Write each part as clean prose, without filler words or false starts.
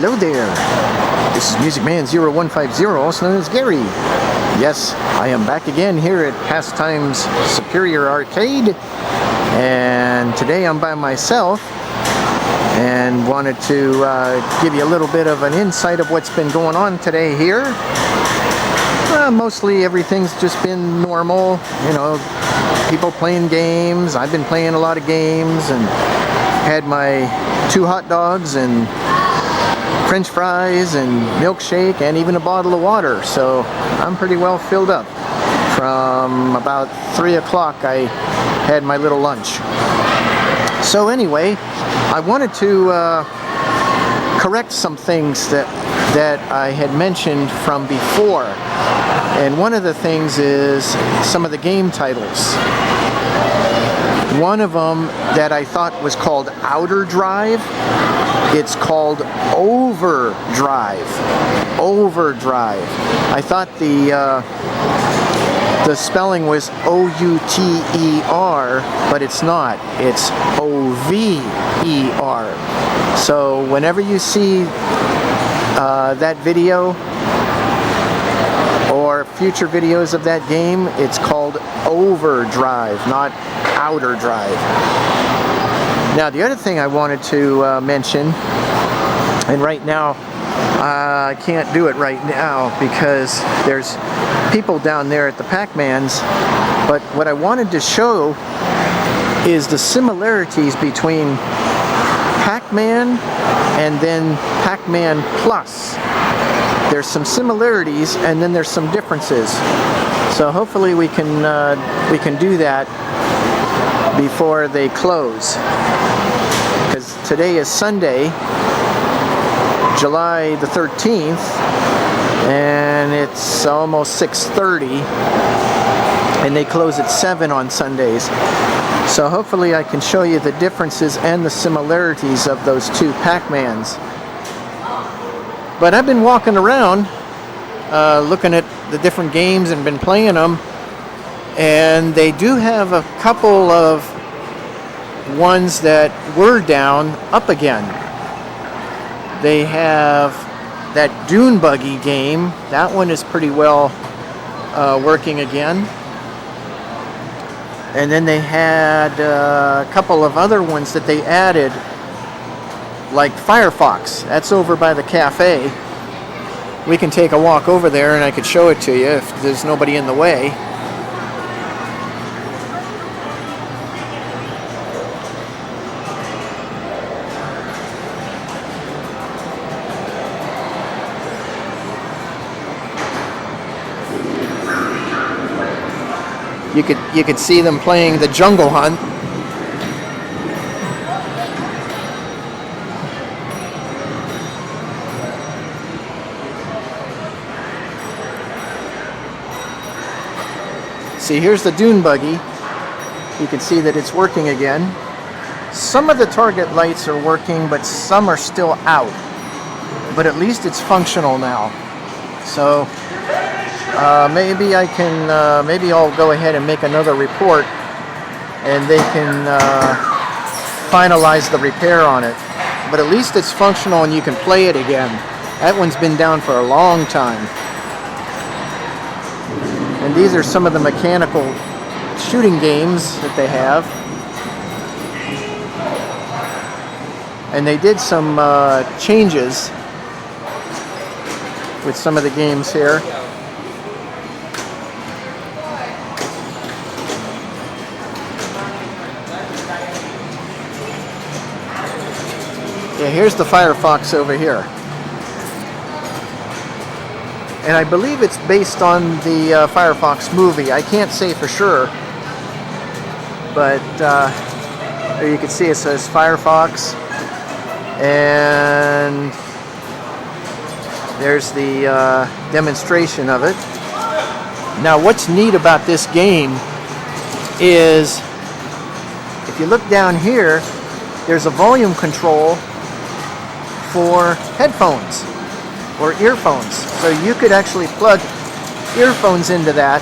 Hello there. This is Music Man 0150, also known as Gary. Yes, I am back again here at Pastimes Superior Arcade, and today I'm by myself and wanted to give you a little bit of an insight of what's been going on today here. Mostly everything's just been normal, you know, people playing games. I've been playing a lot of games and had my 2 hot dogs and French fries and milkshake and even a bottle of water, so I'm pretty well filled up. From about 3 o'clock I had my little lunch. So anyway, I wanted to correct some things that I had mentioned from before, and one of the things is some of the game titles. One of them that I thought was called Outer Drive, it's called Overdrive. Overdrive. I thought the spelling was O-U-T-E-R, but it's not. It's O-V-E-R. So whenever you see that video or future videos of that game, it's called Overdrive, not Outer Drive. Now the other thing I wanted to mention, and right now I can't do it right now because there's people down there at the Pac-Mans, but what I wanted to show is the similarities between Pac-Man and then Pac-Man Plus. There's some similarities and then there's some differences. So hopefully we can do that before they close. Because today is Sunday, July the 13th, and it's almost 6:30, and they close at 7 on Sundays. So hopefully I can show you the differences and the similarities of those 2 Pac-Mans. But I've been walking around looking at the different games and been playing them, and they do have a couple of ones that were down up again. They have that Dune Buggy game. That one is pretty well working again. And then they had a couple of other ones that they added, like Firefox. That's over by the cafe. We can take a walk over there and I could show it to you if there's nobody in the way. You could see them playing the Jungle Hunt. See, here's the Dune Buggy. You can see that it's working again. Some of the target lights are working, but some are still out. But at least it's functional now. So maybe I can, maybe I'll go ahead and make another report and they can finalize the repair on it. But at least it's functional and you can play it again. That one's been down for a long time. And these are some of the mechanical shooting games that they have. And they did some changes with some of the games here. Yeah, here's the Firefox over here. And I believe it's based on the Firefox movie. I can't say for sure, but there you can see it says Firefox, and there's the demonstration of it. Now what's neat about this game is if you look down here, there's a volume control for headphones or earphones. So you could actually plug earphones into that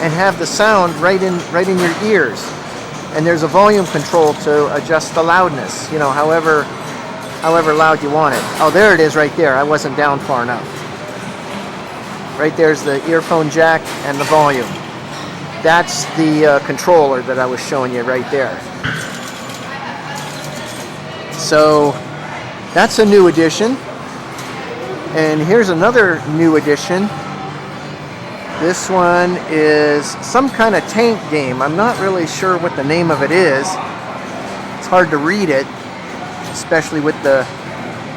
and have the sound right in your ears. And there's a volume control to adjust the loudness, you know, however however loud you want it. Oh, there it is right there. I wasn't down far enough. Right there's the earphone jack and the volume. That's the controller that I was showing you right there. So that's a new addition. And here's another new addition. This one is some kind of tank game. I'm not really sure what the name of it is. It's hard to read it, especially with the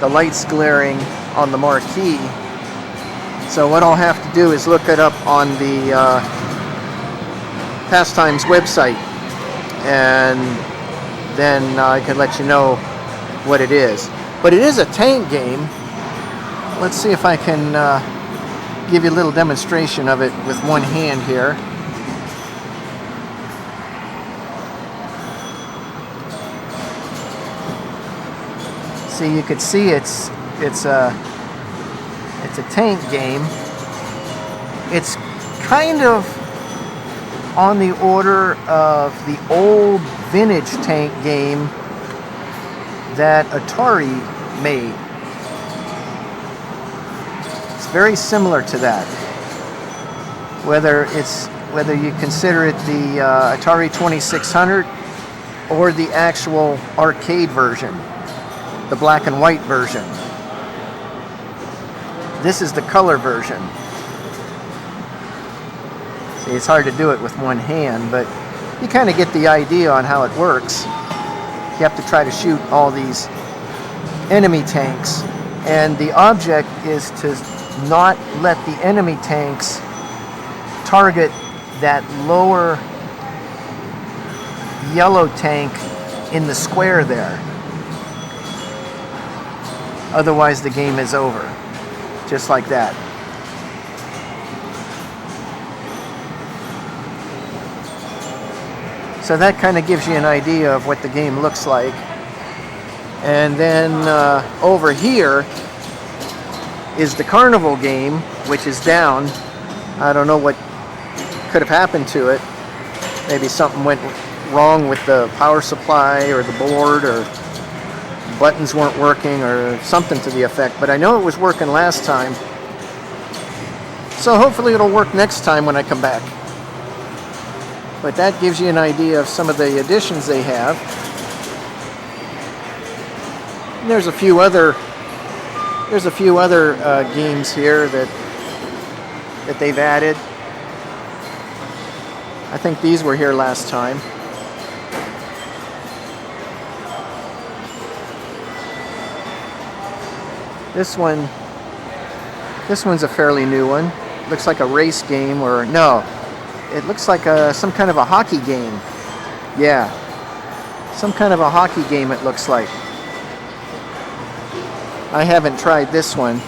lights glaring on the marquee. So what I'll have to do is look it up on the Pastimes website, and then I can let you know what it is. But it is a tank game. Let's see if I can give you a little demonstration of it with one hand here. See, you could see it's a tank game. It's kind of on the order of the old vintage tank game that Atari made. It's very similar to that. Whether you consider it the Atari 2600 or the actual arcade version, the black and white version. This is the color version. See, it's hard to do it with one hand, but you kind of get the idea on how it works. You have to try to shoot all these enemy tanks, and the object is to not let the enemy tanks target that lower yellow tank in the square there. Otherwise the game is over. Just like that. So that kind of gives you an idea of what the game looks like. And then over here is the carnival game, which is down. I don't know what could have happened to it. Maybe something went wrong with the power supply or the board, or buttons weren't working or something to the effect. But I know it was working last time. So hopefully it'll work next time when I come back. But that gives you an idea of some of the additions they have. And there's a few other games here that they've added. I think these were here last time. This one's a fairly new one. Looks like a race game, or no, it looks like some kind of a hockey game. Yeah, some kind of a hockey game it looks like. I haven't tried this one,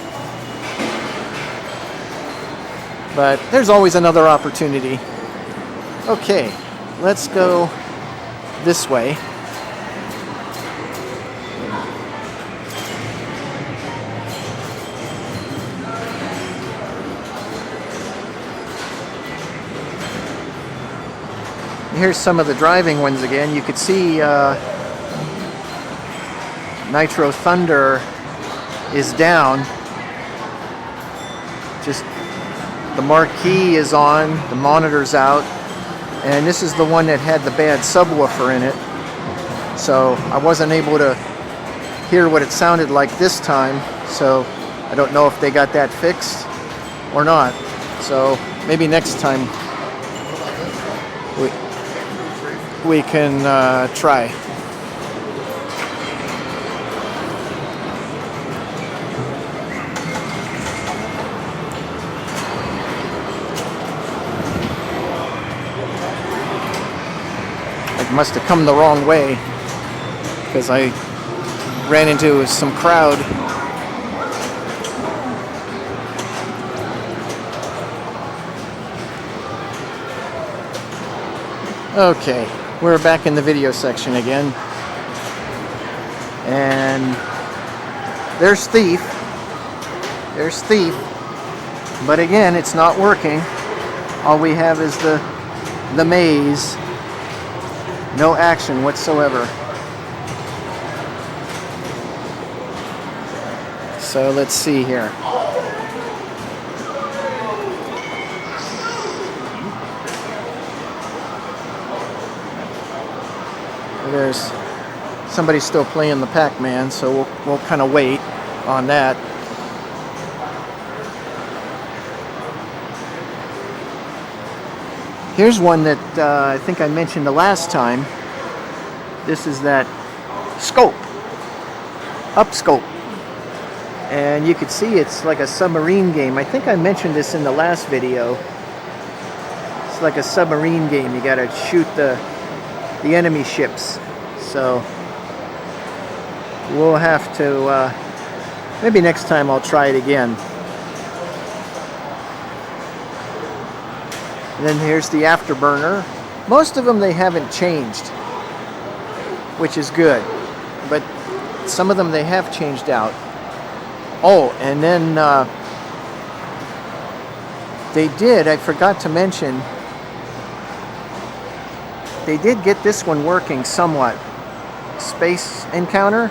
but there's always another opportunity. Okay, let's go this way. Here's some of the driving ones again. You could see Nitro Thunder is down. Just the marquee is on, the monitor's out, and this is the one that had the bad subwoofer in it. So I wasn't able to hear what it sounded like this time, so I don't know if they got that fixed or not. So maybe next time we can try. I must have come the wrong way because I ran into some crowd. Okay, we're back in the video section again. And there's Thief. There's Thief. But again, it's not working. All we have is the maze. No action whatsoever. So let's see here. There's somebody still playing the Pac-Man, so we'll kind of wait on that. Here's one that I think I mentioned the last time. This is that scope, up scope. And you can see it's like a submarine game. I think I mentioned this in the last video. It's like a submarine game. You gotta shoot the enemy ships. So we'll have to, maybe next time I'll try it again. And then here's the Afterburner. Most of them they haven't changed, which is good. But some of them they have changed out. Oh, and then they did, I forgot to mention, they did get this one working somewhat. Space Encounter.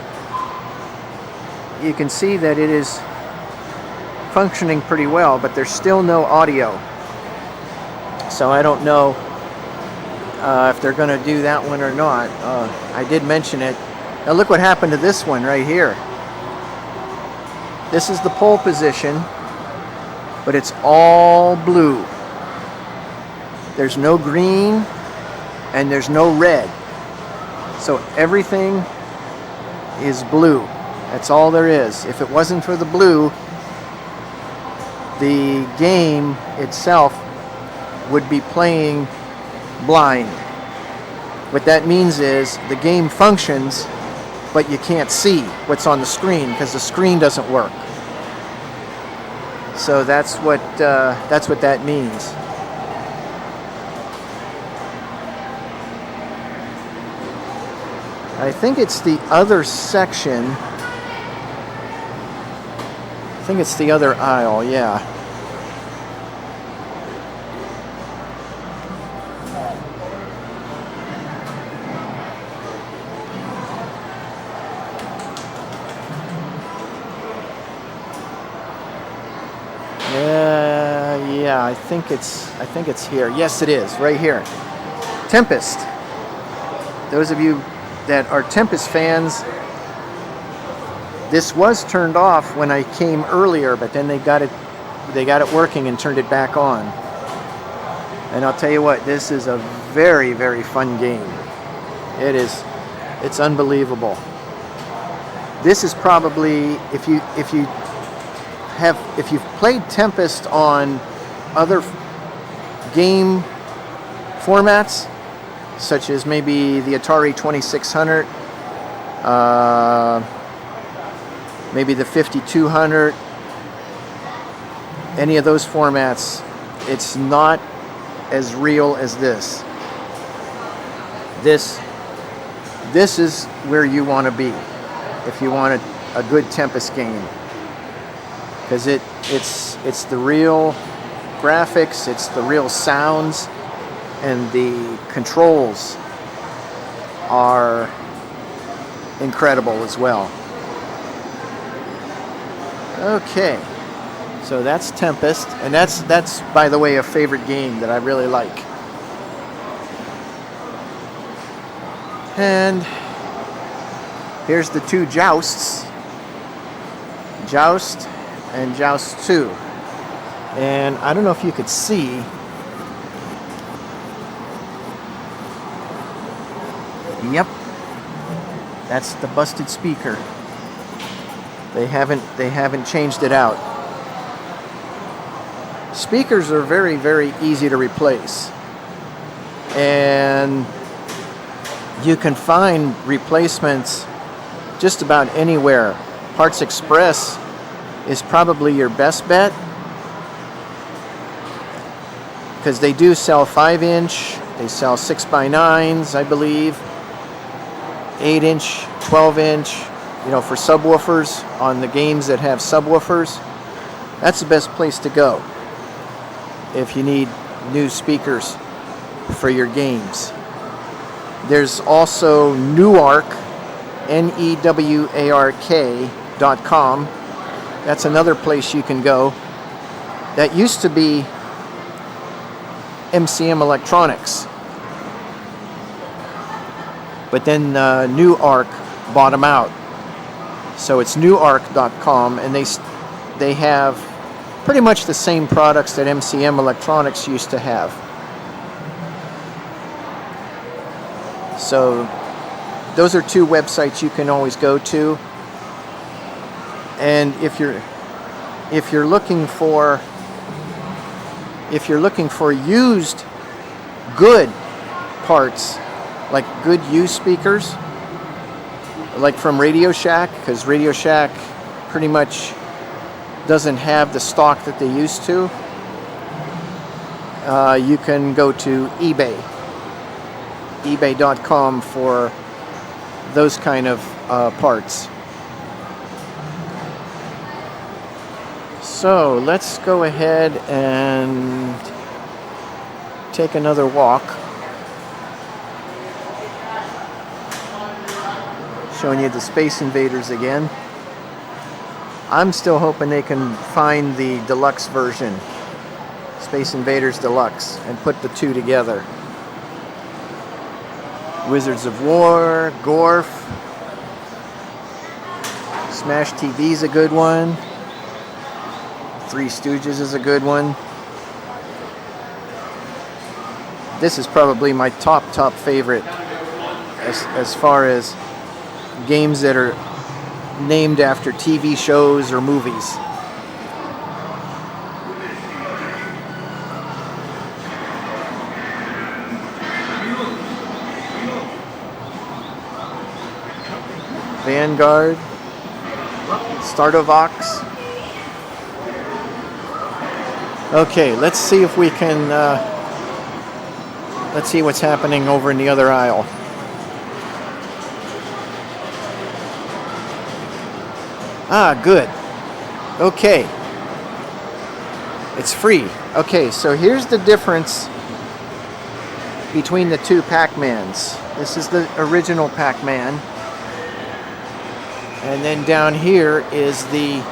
You can see that it is functioning pretty well, but there's still no audio. So I don't know if they're going to do that one or not. I did mention it. Now look what happened to this one right here. This is the pole position, but it's all blue. There's no green and there's no red. So everything is blue. That's all there is. If it wasn't for the blue, the game itself would be playing blind. What that means is the game functions, but you can't see what's on the screen because the screen doesn't work. So that's what that means. I think it's the other section. I think it's the other aisle, yeah. Yeah, I think it's here. Yes, it is, right here. Tempest. Those of you that are Tempest fans, this was turned off when I came earlier, but then they got it working and turned it back on. And I'll tell you what, this is a very, very fun game. It is. It's unbelievable. This is probably, if you've played Tempest on other game formats, such as maybe the Atari 2600, maybe the 5200, any of those formats, it's not as real as this. This is where you want to be if you want a good Tempest game, because it's the real graphics, it's the real sounds, and the controls are incredible as well. Okay, so that's Tempest, and that's by the way a favorite game that I really like. And here's the two Jousts, Joust and Joust 2. And I don't know if you could see, yep, that's the busted speaker. They haven't changed it out. Speakers are very, very easy to replace, and you can find replacements just about anywhere. Parts Express is probably your best bet, because they do sell 5-inch, they sell 6x9s, I believe, 8-inch, 12-inch, for subwoofers on the games that have subwoofers. That's the best place to go if you need new speakers for your games. There's also Newark, NEWARK.com, That's another place you can go. That used to be MCM Electronics, but then New Arc bought them out. So it's newarc.com, and they have pretty much the same products that MCM Electronics used to have. So those are two websites you can always go to. And if you're looking for used good parts, like good used speakers, like from Radio Shack, because Radio Shack pretty much doesn't have the stock that they used to, you can go to eBay, ebay.com, for those kind of parts. So let's go ahead and take another walk, showing you the Space Invaders again. I'm still hoping they can find the deluxe version, Space Invaders Deluxe, and put the two together. Wizards of War, Gorf, Smash TV's a good one. Three Stooges is a good one. This is probably my top favorite as far as games that are named after TV shows or movies. Vanguard, Startovox. Okay, let's see if we can, let's see what's happening over in the other aisle. Ah, good. Okay. It's free. Okay, so here's the difference between the two Pac-Mans. This is the original Pac-Man. And then down here is the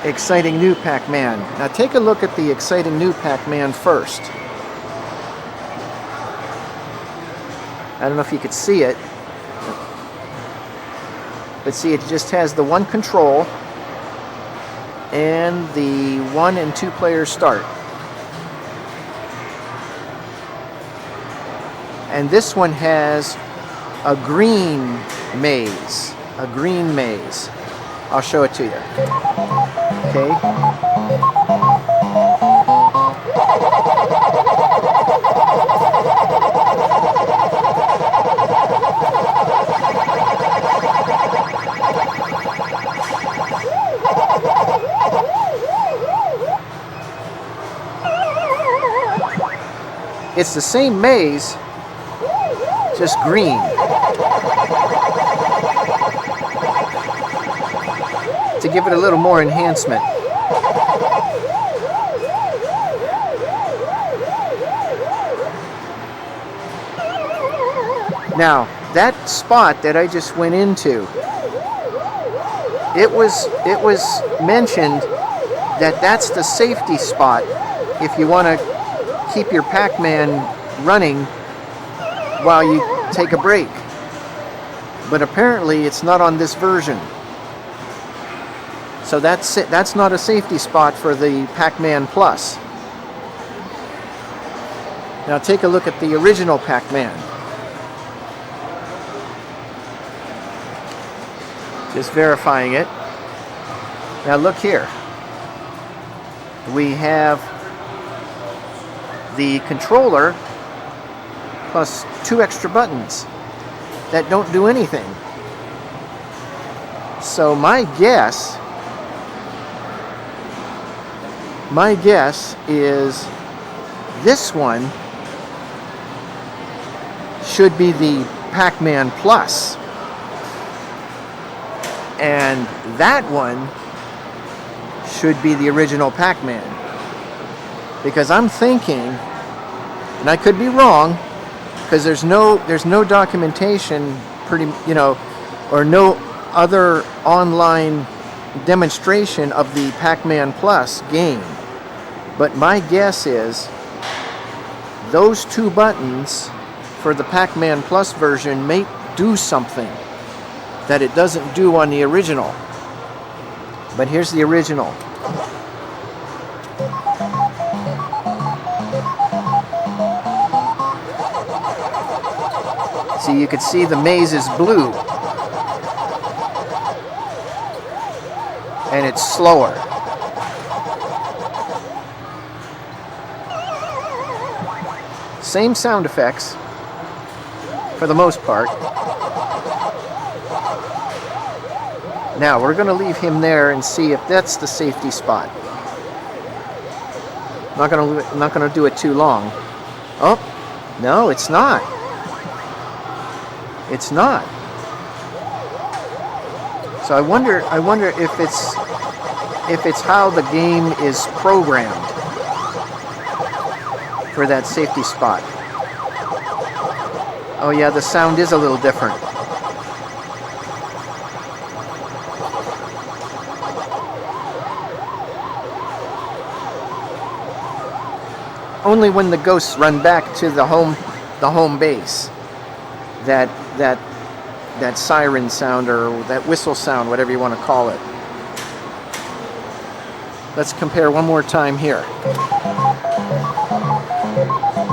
exciting new Pac-Man. Now take a look at the exciting new Pac-Man first. I don't know if you could see it, but see, it just has the one control and the 1 and 2 player start. And this one has a green maze. A green maze. I'll show it to you. Okay. It's the same maze, just green. To give it a little more enhancement. Now, that spot that I just went into, it was mentioned that that's the safety spot if you want to keep your Pac-Man running while you take a break. But apparently it's not on this version. So that's it. That's not a safety spot for the Pac-Man Plus. Now take a look at the original Pac-Man. Just verifying it. Now look here. We have the controller plus 2 extra buttons that don't do anything. So my guess is this one should be the Pac-Man Plus, and that one should be the original Pac-Man. Because I'm thinking, and I could be wrong, because there's no documentation, or no other online demonstration of the Pac-Man Plus game, but my guess is those two buttons for the Pac-Man Plus version may do something that it doesn't do on the original. But here's the original. See, you can see the maze is blue. And it's slower. Same sound effects for the most part. Now we're going to leave him there and see if that's the safety spot. Not going to do it too long. Oh, no, it's not. It's not. So I wonder if it's how the game is programmed for that safety spot. Oh yeah, the sound is a little different. Only when the ghosts run back to the home base, that siren sound or that whistle sound, whatever you want to call it. Let's compare one more time here.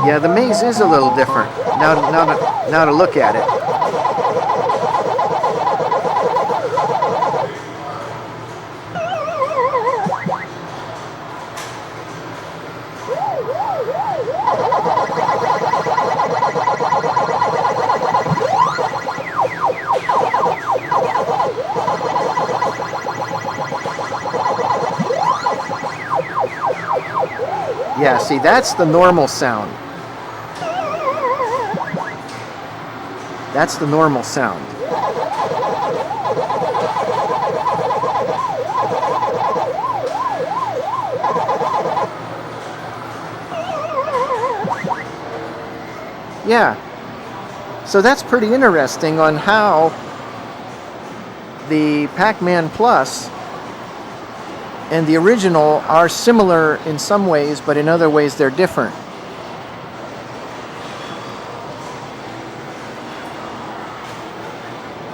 Yeah, the maze is a little different. Now to look at it. Yeah, see, that's the normal sound. That's the normal sound. Yeah. So that's pretty interesting on how the Pac-Man Plus and the original are similar in some ways, but in other ways they're different.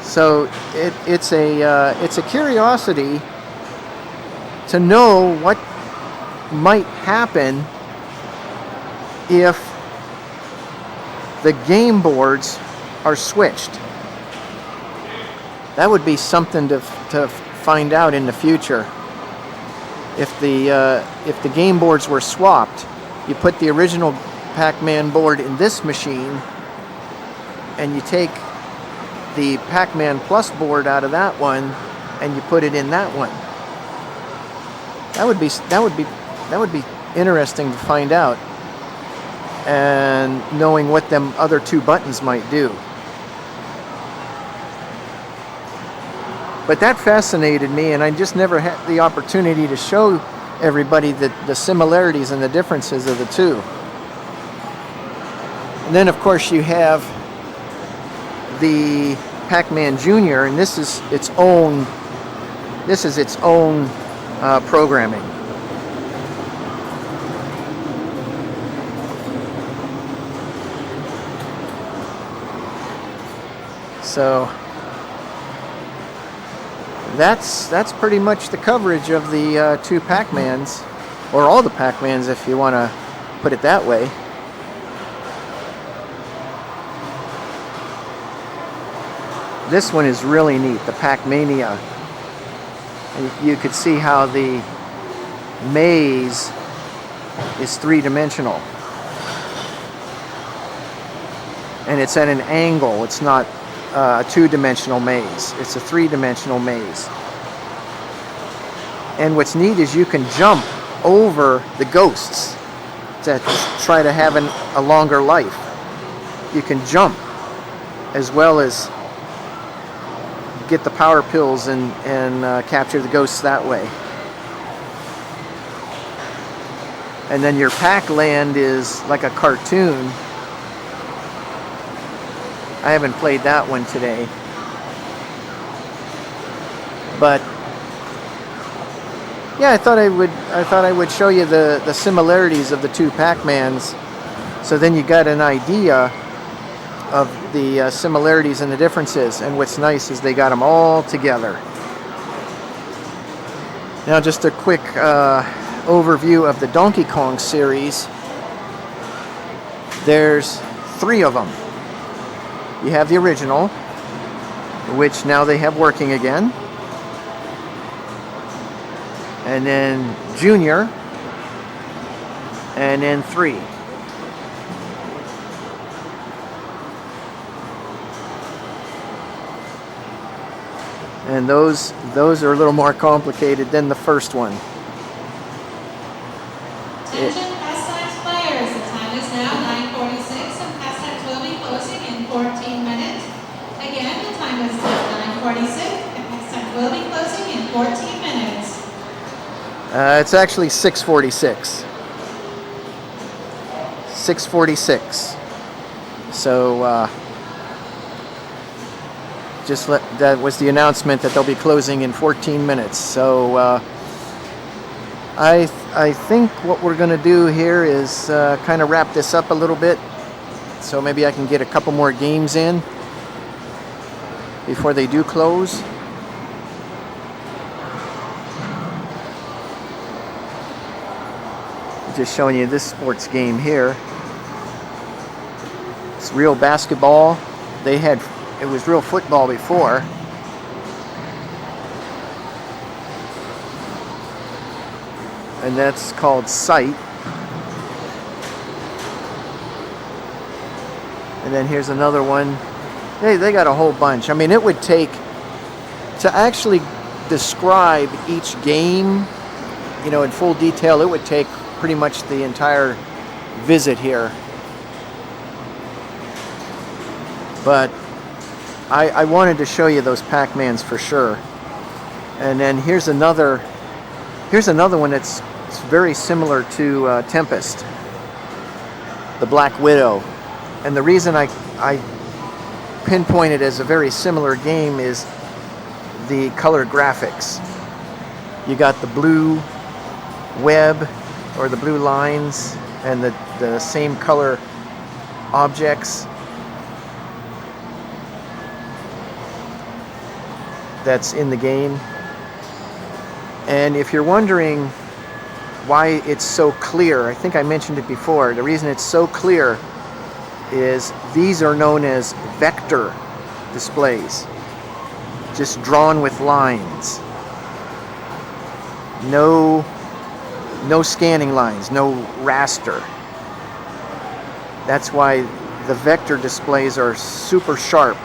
So it's a curiosity to know what might happen if the game boards are switched. That would be something to find out in the future. If the game boards were swapped, you put the original Pac-Man board in this machine, and you take the Pac-Man Plus board out of that one, and you put it in that one. That would be interesting to find out, and knowing what them other two buttons might do. But that fascinated me, and I just never had the opportunity to show everybody the similarities and the differences of the two. And then, of course, you have the Pac-Man Jr., and this is its own programming. So that's pretty much the coverage of the two Pac-Mans, or all the Pac-Mans if you want to put it that way. This one is really neat, the Pac-Mania. You could see how the maze is three-dimensional. And it's at an angle. It's not a two-dimensional maze. It's a three-dimensional maze. And what's neat is you can jump over the ghosts to try to have a longer life. You can jump as well as get the power pills and capture the ghosts that way. And then your Pac-Land is like a cartoon. I haven't played that one today. But yeah, I thought I would show you the similarities of the two Pac-Mans, so then you got an idea of the similarities and the differences. And what's nice is they got them all together. Now, just a quick overview of the Donkey Kong series. There's 3 of them. You have the original, which now they have working again. And then Junior, and then 3. And those are a little more complicated than the first one. Attention Pastimes players, the time is now 9:46 and Pastimes will be closing in 14 minutes. Again, the time is now 9:46 and Pastimes will be closing in 14 minutes. It's actually 6:46. 6:46. So that was the announcement that they'll be closing in 14 minutes. So I think what we're going to do here is kind of wrap this up a little bit. So maybe I can get a couple more games in before they do close. Just showing you this sports game here. It's real basketball. It was real football before. And that's called Sight. And then here's another one. They got a whole bunch. I mean, it would take, to actually describe each game, in full detail, it would take pretty much the entire visit here. But I wanted to show you those Pac-Mans for sure. And then here's another one that's very similar to Tempest, the Black Widow. And the reason I pinpoint it as a very similar game is the color graphics. You got the blue web, or the blue lines, and the same color objects. That's in the game. And if you're wondering why it's so clear, I think I mentioned it before, the reason it's so clear is these are known as vector displays, just drawn with lines. No scanning lines, no raster. That's why the vector displays are super sharp,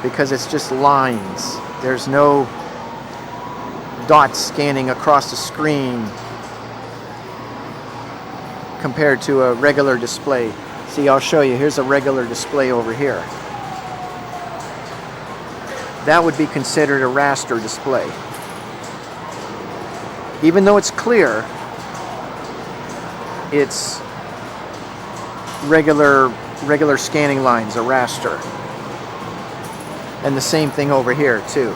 because it's just lines. There's no dots scanning across the screen compared to a regular display. See, I'll show you. Here's a regular display over here. That would be considered a raster display. Even though it's clear, it's regular scanning lines, a raster. And the same thing over here too.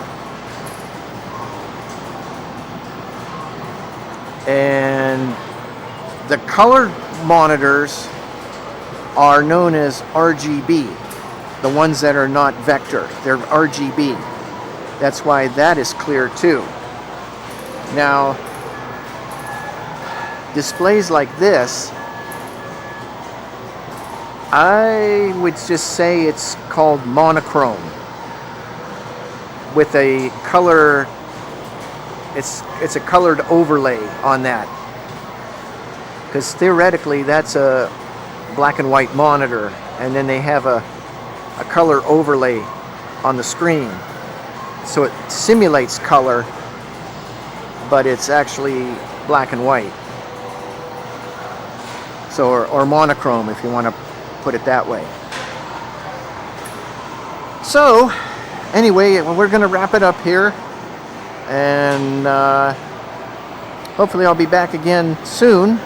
And the color monitors are known as RGB. The ones that are not vector, they're RGB. That's why that is clear too. Now, displays like this, I would just say it's called monochrome, with a color, it's a colored overlay on that, because theoretically that's a black and white monitor, and then they have a color overlay on the screen, so it simulates color, but it's actually black and white. So or monochrome, if you want to put it that way. So anyway, we're going to wrap it up here, and hopefully I'll be back again soon.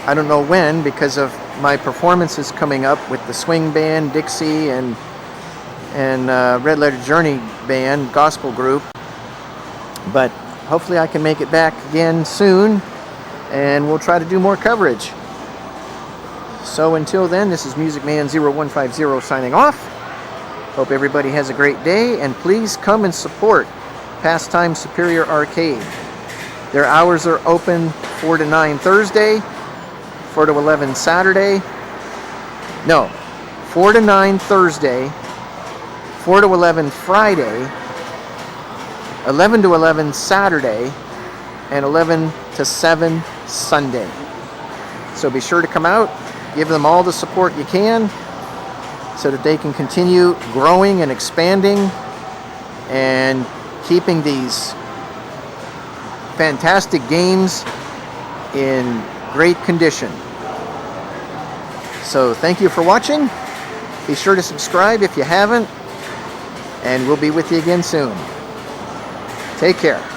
I don't know when, because of my performances coming up with the swing band, Dixie, and Red Letter Journey band, gospel group. But hopefully I can make it back again soon, and we'll try to do more coverage. So until then, this is MusicMan0150 signing off. Hope everybody has a great day, and please come and support Pastime Superior Arcade. Their hours are open 4 to 9 Thursday, 4 to 11 Saturday. No, 4 to 9 Thursday, 4 to 11 Friday, 11 to 11 Saturday, and 11 to 7 Sunday. So be sure to come out, give them all the support you can so that they can continue growing and expanding and keeping these fantastic games in great condition. So thank you for watching. Be sure to subscribe if you haven't, and we'll be with you again soon. Take care.